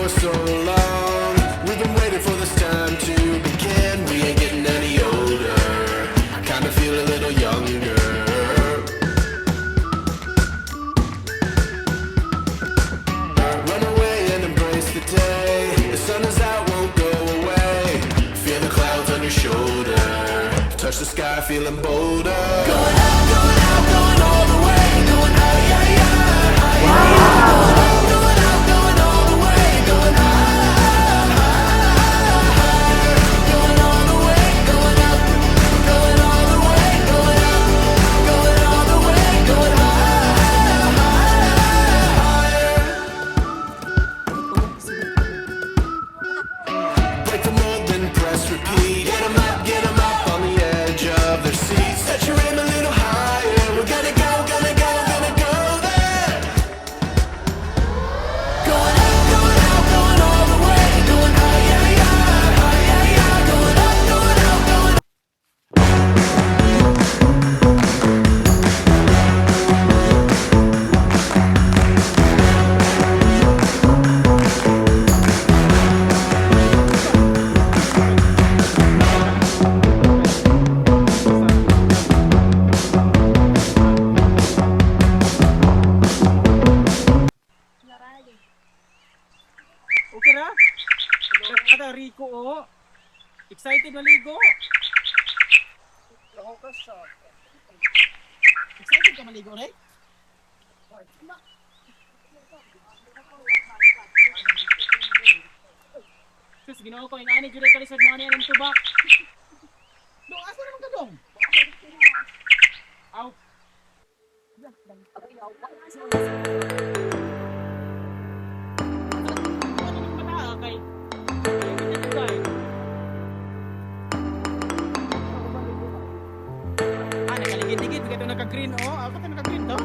for so long. We've been waiting for this time to begin. We ain't getting any older. I kinda feel a little younger. Run away and embrace the day. The sun is out, won't go away. Feel the clouds on your shoulder. Touch the sky, feeling bolder. Going out, going out, going all the way. Going out, yeah, yeah, yeah, yeah. Going out, going all the way. Going high, going all the way. Going up, going all the way. Going up, going all the way. Going higher. Break the mold, then press repeat. Get 'em up on the edge of their seats. Set your aim a little higher. We're gonna go, gonna go, gonna go there. Going up, going out, going all the way. Going high, yeah, yeah, high, yeah, yeah. Going up, going out, going. Okay ra? Ada Rico oh. Excited maligo. Excited ka maligo, right? Terus ginawa ko inani jud kali sa mga ni Tobak. Do asa naman ka dong? Aw. Nakaligid-ligid, kaya ito naka-green, oh. Ako ito naka-green to.